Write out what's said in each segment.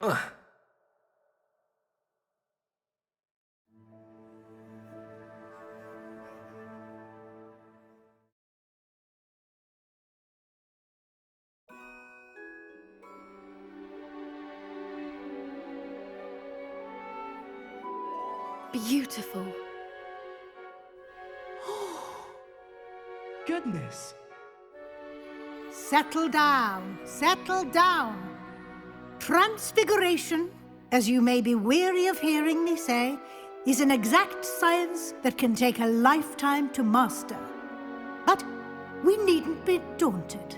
Ugh. Beautiful. Goodness. Settle down, settle down. Transfiguration, as you may be weary of hearing me say, is an exact science that can take a lifetime to master. But we needn't be daunted.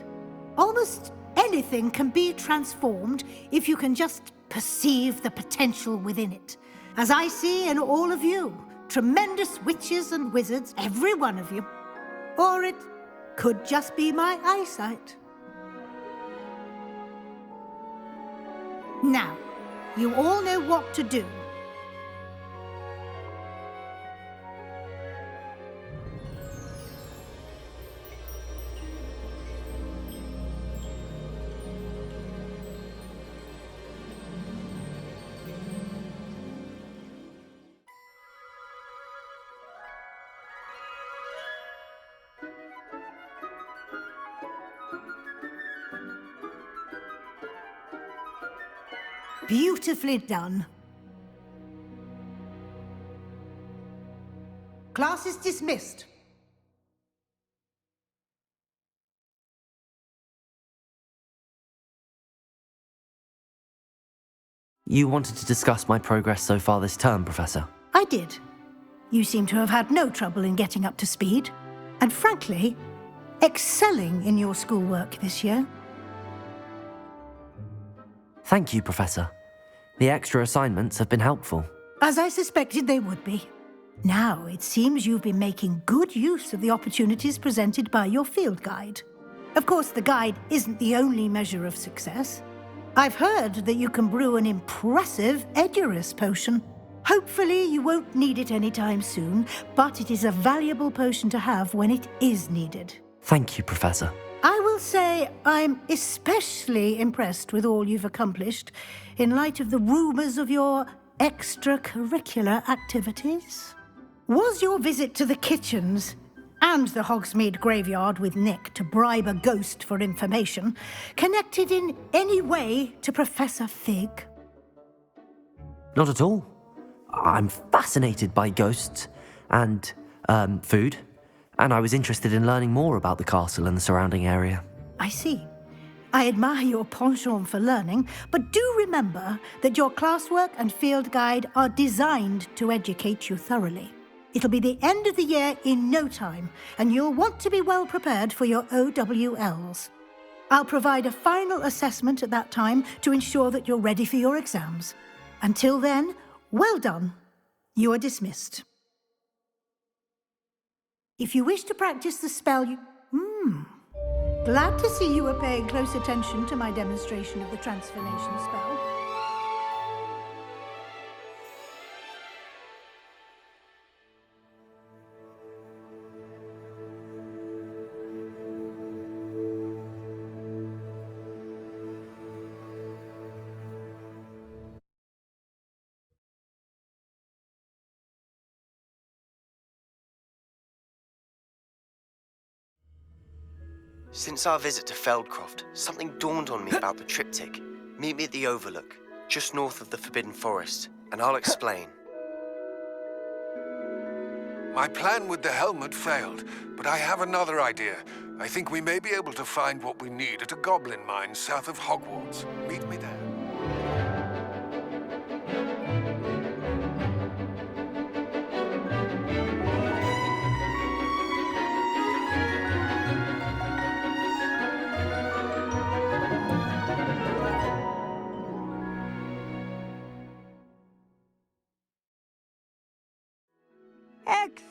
Almost anything can be transformed if you can just perceive the potential within it. As I see in all of you, tremendous witches and wizards, every one of you. Or it could just be my eyesight. Now, you all know what to do. Beautifully done. Class is dismissed. You wanted to discuss my progress so far this term, Professor? I did. You seem to have had no trouble in getting up to speed, and frankly, excelling in your schoolwork this year. Thank you, Professor. The extra assignments have been helpful. As I suspected they would be. Now, it seems you've been making good use of the opportunities presented by your field guide. Of course, the guide isn't the only measure of success. I've heard that you can brew an impressive Edurus potion. Hopefully, you won't need it anytime soon, but it is a valuable potion to have when it is needed. Thank you, Professor. I will say I'm especially impressed with all you've accomplished in light of the rumors of your extracurricular activities. Was your visit to the kitchens and the Hogsmeade graveyard with Nick to bribe a ghost for information connected in any way to Professor Fig? Not at all. I'm fascinated by ghosts and, food. And I was interested in learning more about the castle and the surrounding area. I see. I admire your penchant for learning, but do remember that your classwork and field guide are designed to educate you thoroughly. It'll be the end of the year in no time, and you'll want to be well prepared for your OWLs. I'll provide a final assessment at that time to ensure that you're ready for your exams. Until then, well done. You are dismissed. If you wish to practice the spell, glad to see you were paying close attention to my demonstration of the transformation spell. Since our visit to Feldcroft, something dawned on me about the triptych. Meet me at the Overlook, just north of the Forbidden Forest, and I'll explain. My plan with the helmet failed, but I have another idea. I think we may be able to find what we need at a goblin mine south of Hogwarts. Meet me there.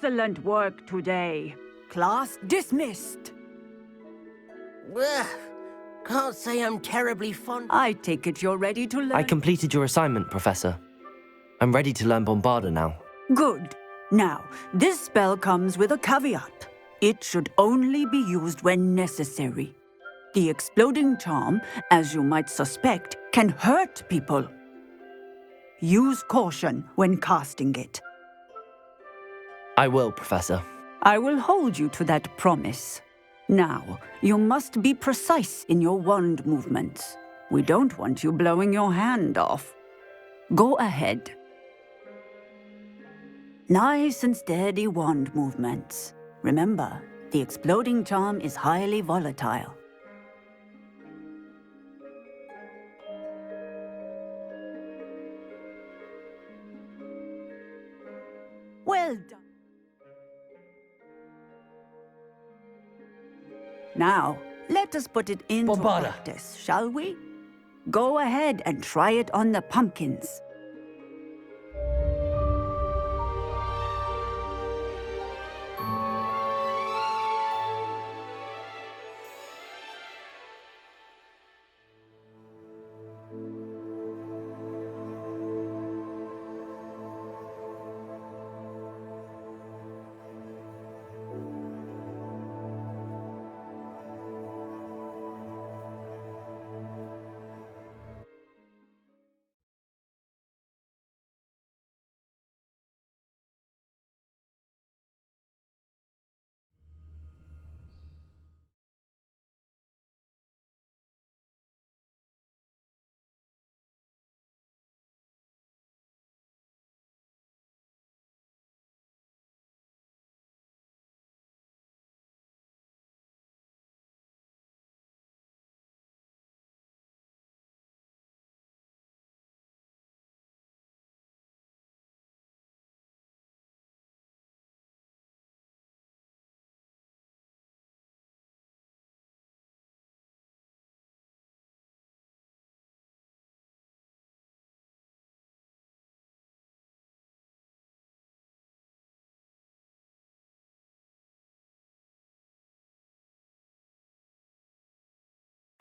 Excellent work today. Class dismissed. Ugh, can't say I'm terribly fond. I take it you're ready to learn. I completed your assignment, Professor. I'm ready to learn Bombarda now. Good. Now, this spell comes with a caveat. It should only be used when necessary. The exploding charm, as you might suspect, can hurt people. use caution when casting it. I will, Professor. I will hold you to that promise. Now, you must be precise in your wand movements. We don't want you blowing your hand off. Go ahead. Nice and steady wand movements. Remember, the exploding charm is highly volatile. Well done. Now, let us put it into Bombada. practice, shall we? Go ahead and try it on the pumpkins.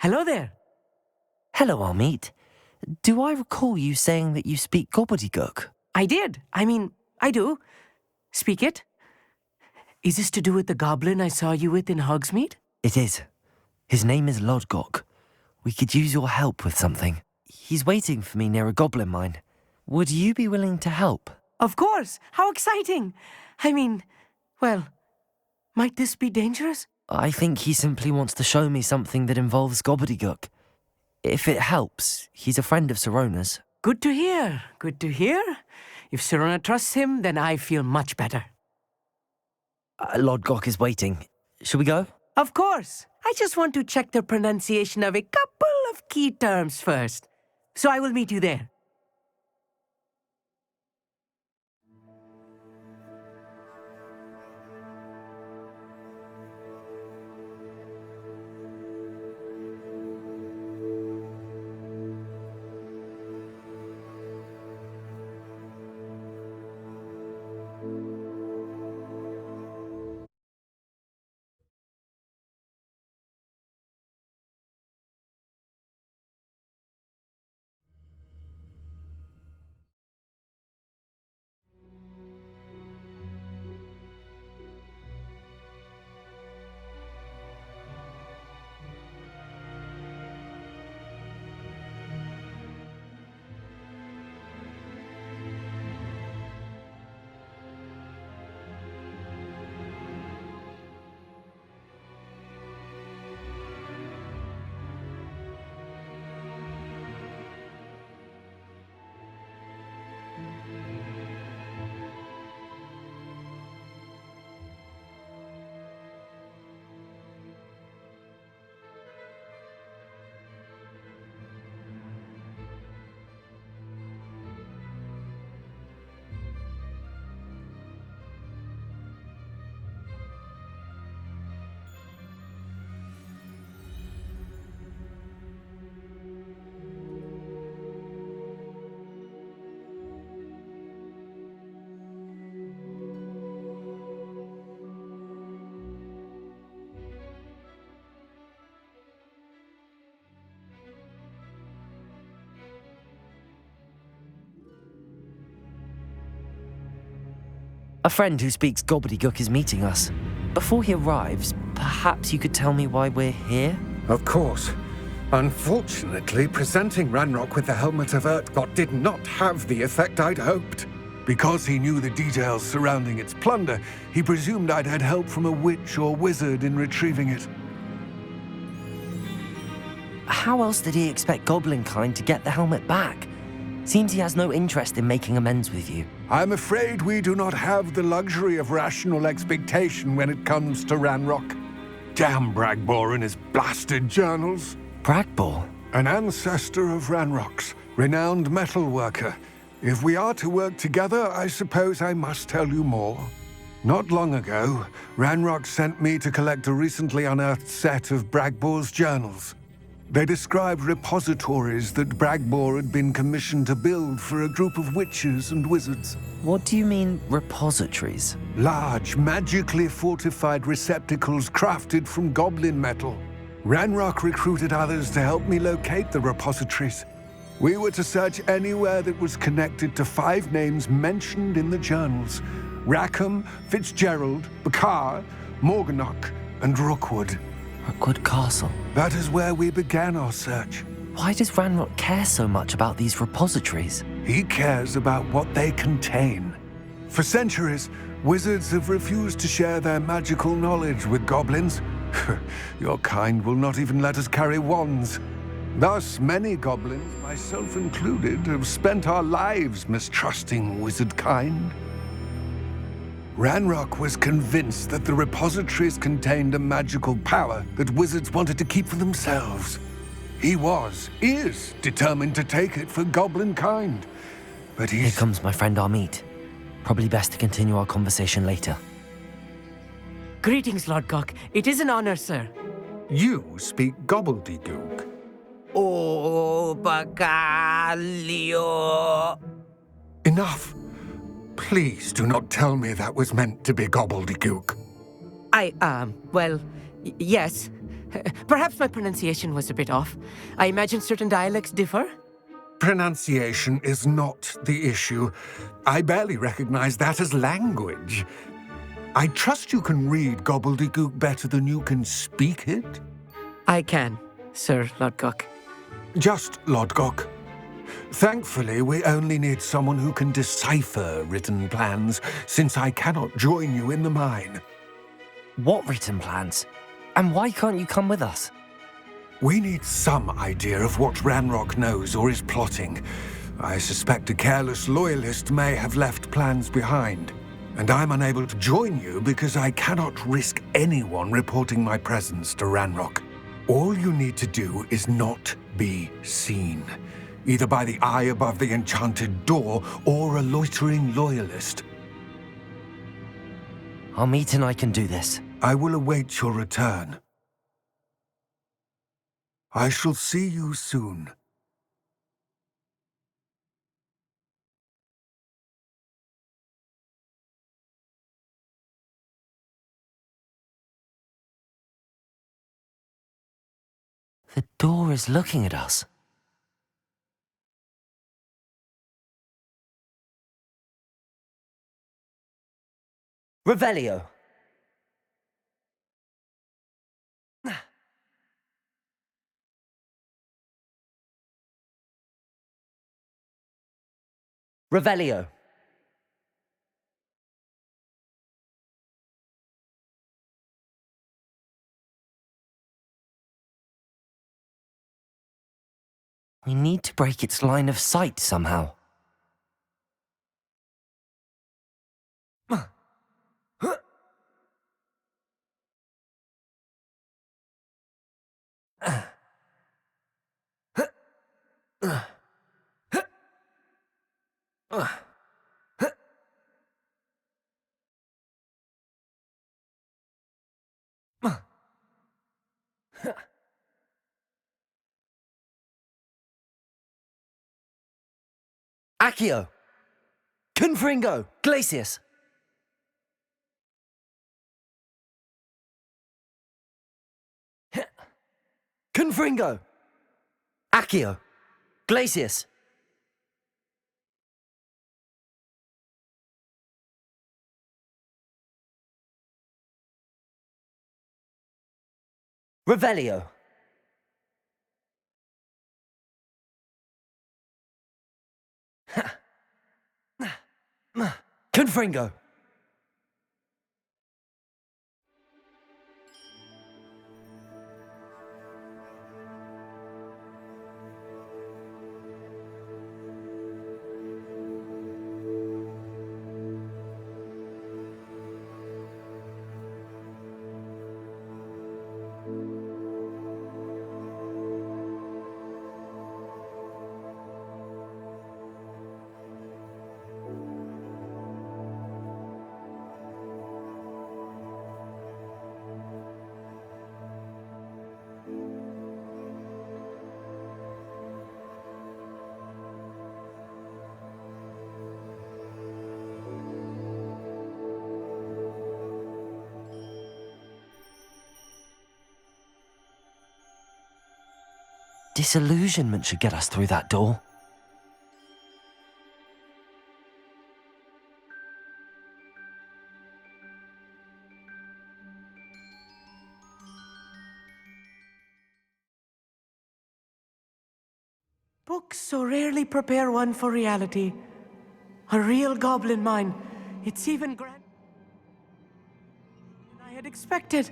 Hello there. Hello, Amit. Do I recall you saying that you speak Gobbledegook? I did. I do. Speak it. Is this to do with the goblin I saw you with in Hogsmeade? It is. His name is Lodgok. We could use your help with something. He's waiting for me near a goblin mine. Would you be willing to help? Of course. How exciting. Well, might this be dangerous? I think he simply wants to show me something that involves Gobbledegook. If it helps, he's a friend of Sirona's. Good to hear. Good to hear. If Sirona trusts him, then I feel much better. Lodgok is waiting. Shall we go? Of course. I just want to check the pronunciation of a couple of key terms first. So I will meet you there. A friend who speaks Gobbledegook is meeting us. Before he arrives, perhaps you could tell me why we're here? Of course. Unfortunately, presenting Ranrock with the Helmet of Urtkot did not have the effect I'd hoped. Because he knew the details surrounding its plunder, he presumed I'd had help from a witch or wizard in retrieving it. How else did he expect Goblinkind to get the helmet back? Seems he has no interest in making amends with you. I'm afraid we do not have the luxury of rational expectation when it comes to Ranrock. Damn Bragbor and his blasted journals. Bragbor? An ancestor of Ranrock's, renowned metalworker. If we are to work together, I suppose I must tell you more. Not long ago, Ranrock sent me to collect a recently unearthed set of Bragbor's journals. They described repositories that Bragbor had been commissioned to build for a group of witches and wizards. What do you mean, repositories? Large, magically fortified receptacles crafted from goblin metal. Ranrock recruited others to help me locate the repositories. We were to search anywhere that was connected to 5 names mentioned in the journals: Rackham, Fitzgerald, Bakar, Morganach, and Rookwood. Rookwood Castle. That is where we began our search. Why does Ranrock care so much about these repositories? He cares about what they contain. For centuries, wizards have refused to share their magical knowledge with goblins. Your kind will not even let us carry wands. Thus, many goblins, myself included, have spent our lives mistrusting wizard kind. Ranrock was convinced that the repositories contained a magical power that wizards wanted to keep for themselves. He is determined to take it for goblin kind. But Here comes my friend Amit. Probably best to continue our conversation later. Greetings, Lord Gok. It is an honor, sir. You speak Gobbledegook. Oh, Bagalio. Enough. Please do not tell me that was meant to be Gobbledegook. Yes. Perhaps my pronunciation was a bit off. I imagine certain dialects differ. Pronunciation is not the issue. I barely recognize that as language. I trust you can read Gobbledegook better than you can speak it? I can, Sir Lord Gok. Just Lodgok. Thankfully, we only need someone who can decipher written plans, since I cannot join you in the mine. What written plans? And why can't you come with us? We need some idea of what Ranrock knows or is plotting. I suspect a careless loyalist may have left plans behind. And I'm unable to join you because I cannot risk anyone reporting my presence to Ranrock. All you need to do is not be seen, either by the eye above the enchanted door or a loitering loyalist. Amit and I can do this. I will await your return. I shall see you soon. The door is looking at us. Revelio. Revelio. We need to break its line of sight somehow. Accio! Confringo! Glacius! Confringo! Accio! Glacius! Revelio! Confringo! Disillusionment should get us through that door. Books so rarely prepare one for reality. A real goblin mine. It's even grander than I had expected.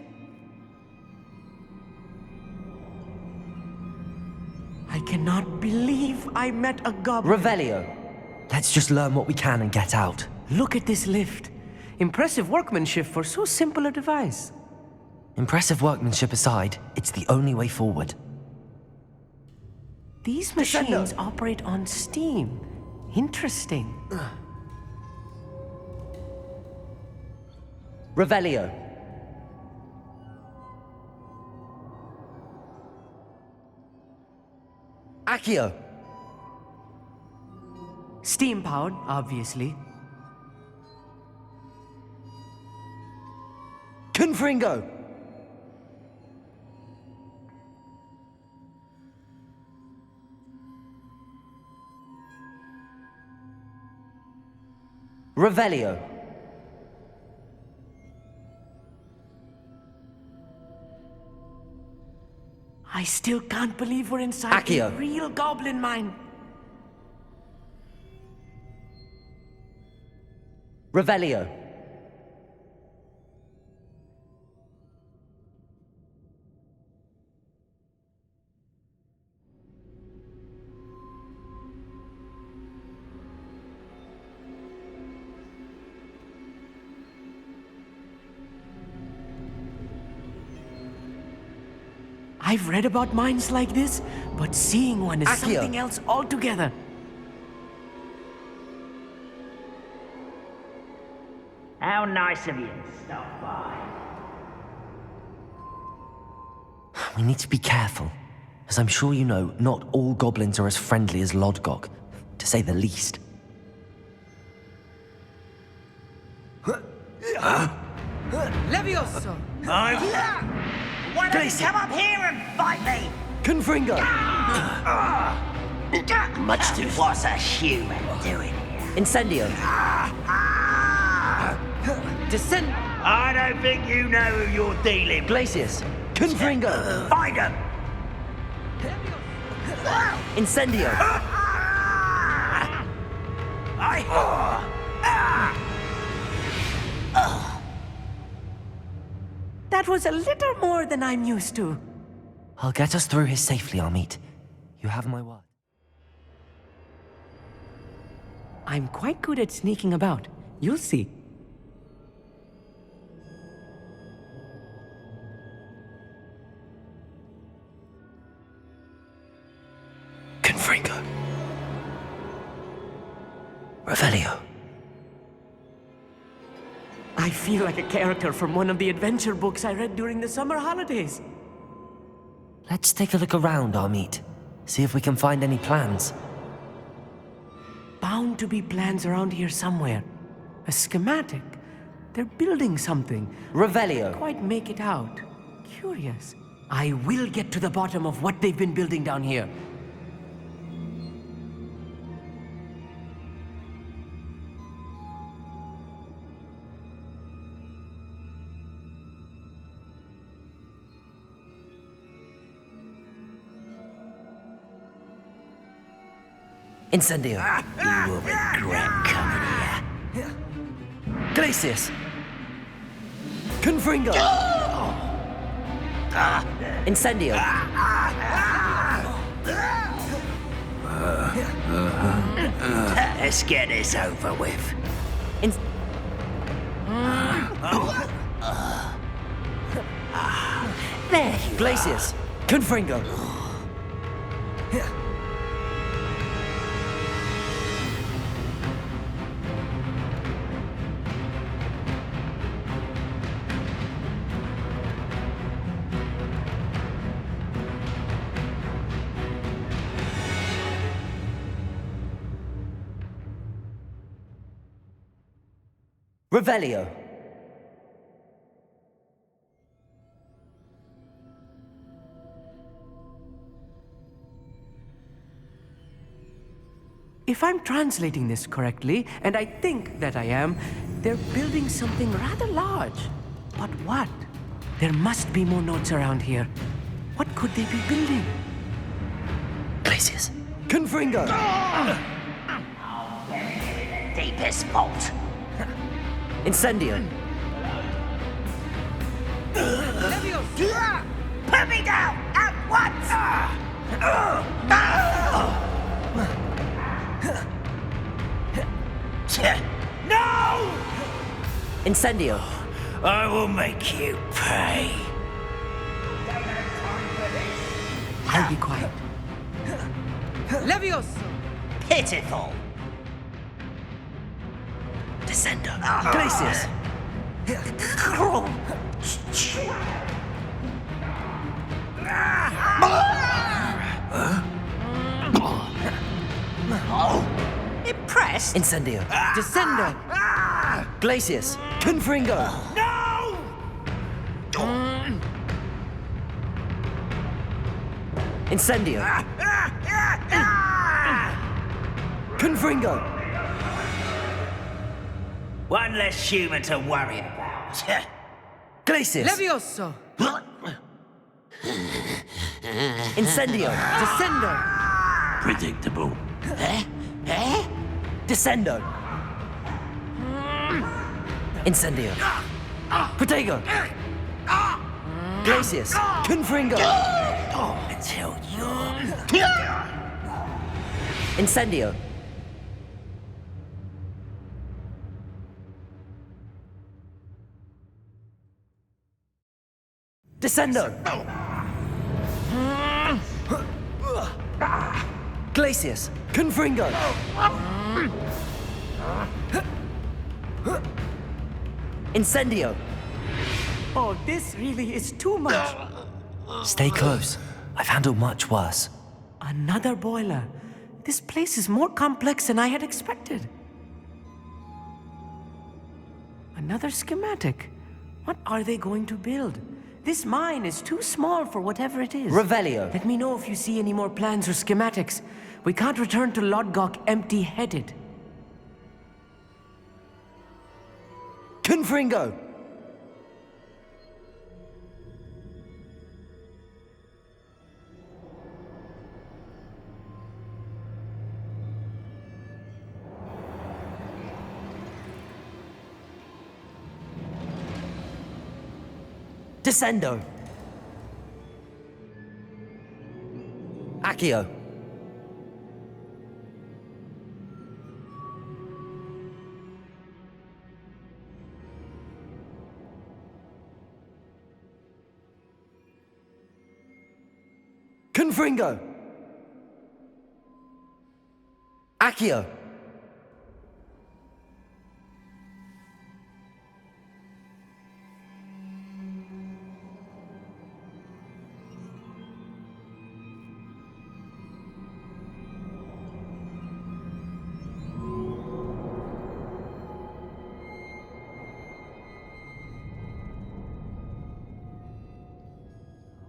I cannot believe I met a goblin. Revelio. Let's just learn what we can and get out. Look at this lift. Impressive workmanship for so simple a device. Impressive workmanship aside, it's the only way forward. These machines operate on steam. Interesting. Revelio. Accio. Steam-powered, obviously. Confringo. Revelio. I still can't believe we're inside Accio. a real goblin mine. Revelio. I've read about mines like this, but seeing one is Accio. something else altogether. How nice of you to stop by. We need to be careful. As I'm sure you know, not all goblins are as friendly as Lodgok, to say the least. Levioso! Why don't you come up here and fight me? Confringo! Much too. What's a human doing here? Incendio! Descend! I don't think you know who you're dealing with. Glacius! Confringo! Find him! Incendio! That was a little more than I'm used to. I'll get us through here safely, Amit. You have my word. I'm quite good at sneaking about. You'll see. Confringo. Revelio. I feel like a character from one of the adventure books I read during the summer holidays. Let's take a look around, Amit. See if we can find any plans. Bound to be plans around here somewhere. A schematic. They're building something. Revelio. Quite make it out. Curious. I will get to the bottom of what they've been building down here. Incendio. You will regret coming here. Glacius! Confringo! Incendio! Let's get this over with. There you Glacius! Confringo! Revelio. If I'm translating this correctly, and I think that I am, they're building something rather large. But what? There must be more notes around here. What could they be building? Glacius. Confringo! deepest vault. Incendio. Put me down at once! No! Incendio. I will make you pay. I'll be quiet. Levioso! Pitiful. Descendo. Glacius. Impressed? Incendio. Descendo! Glacius. Confringo. No! Incendio. Confringo. One less human to worry about. Glacius. Levioso! Incendio. Descendo! Predictable. Descendo. Incendio. Protego. Glacius. Confringo. Until you're... Incendio. Descendo. Glacius. Confringo. Incendio. Oh, this really is too much. Stay close. I've handled much worse. Another boiler. This place is more complex than I had expected. Another schematic. What are they going to build? This mine is too small for whatever it is. Revelio. Let me know if you see any more plans or schematics. We can't return to Lodgok empty-headed. Confringo. Descendo. Accio. Confringo. Accio.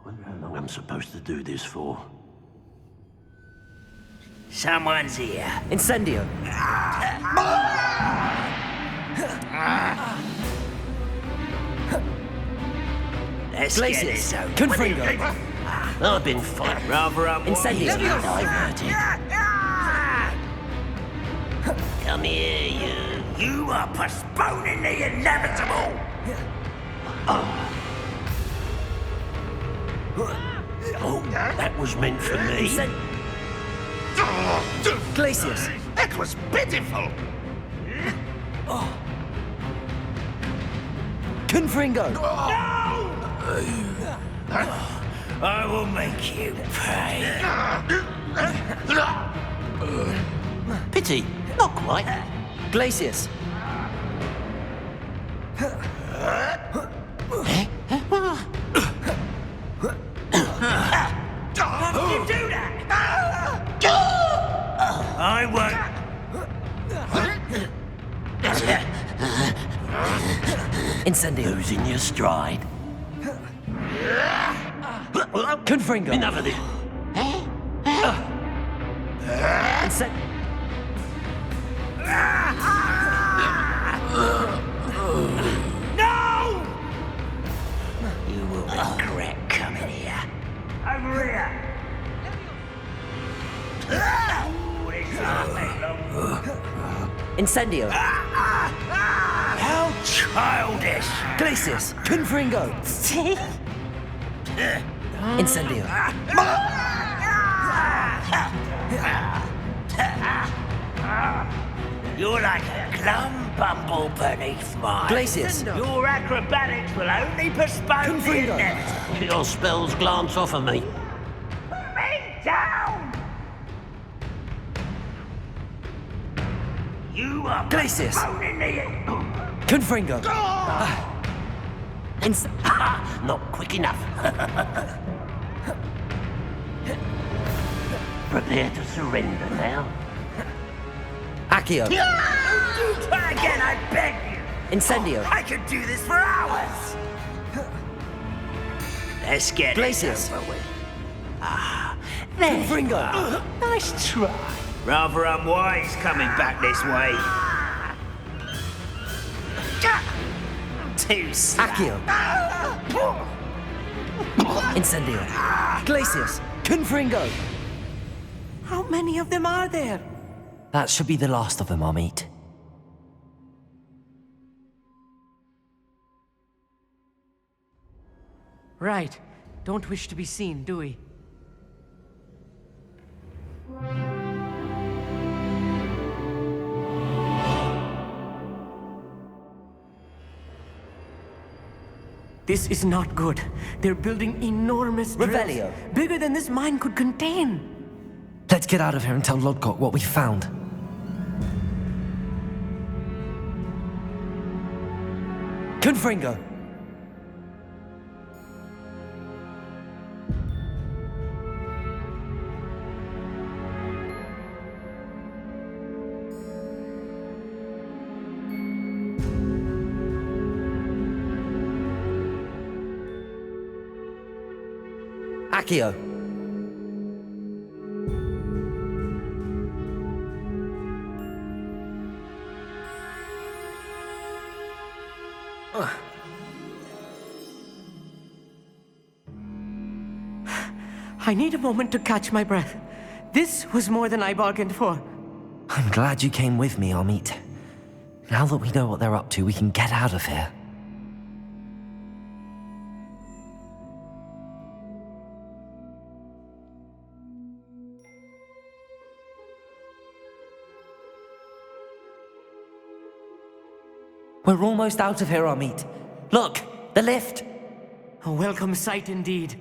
Wonder how long I'm supposed to do this for. Someone's here. Incendio. Let's get Glacius. this over. Confringo. I've been fighting Rather up. Incendio. diverted. Come here, you. You are postponing the inevitable! Oh, that was meant for me. Glacius! That was pitiful! Confringo! I will make you pay. Pity, not quite. Glacius! How did you do that? I won't. Incendio! Losing your stride. Confringo! Enough of this. No! You will regret coming here. Over here. Oh, this won't take long. Incendio! How childish! Glacius! Confringo! Incendio! You're like a glum bumble beneath mine. Glacius! Your acrobatics will only postpone the Confringo. inevitable. Your spells glance off of me. Put me down! You are Glacius. postponing the... Confringo! Not quick enough. Prepare to surrender now. Accio! Try again, I beg you! Incendio! I could do this for hours! Let's get Glacius. it over with. There. Confringo! Nice try. Rather unwise coming back this way. Too slow. Accio! Incendio! Glacius! Confringo! How many of them are there? That should be the last of them, Amit. Right. Don't wish to be seen, do we? This is not good. They're building enormous drills. Revelio. Bigger than this mine could contain. Let's get out of here and tell Lodcock what we found. Confringo! Accio! I need a moment to catch my breath. This was more than I bargained for. I'm glad you came with me, Amit. Now that we know what they're up to, we can get out of here. We're almost out of here, Amit. Look, the lift! A welcome sight indeed.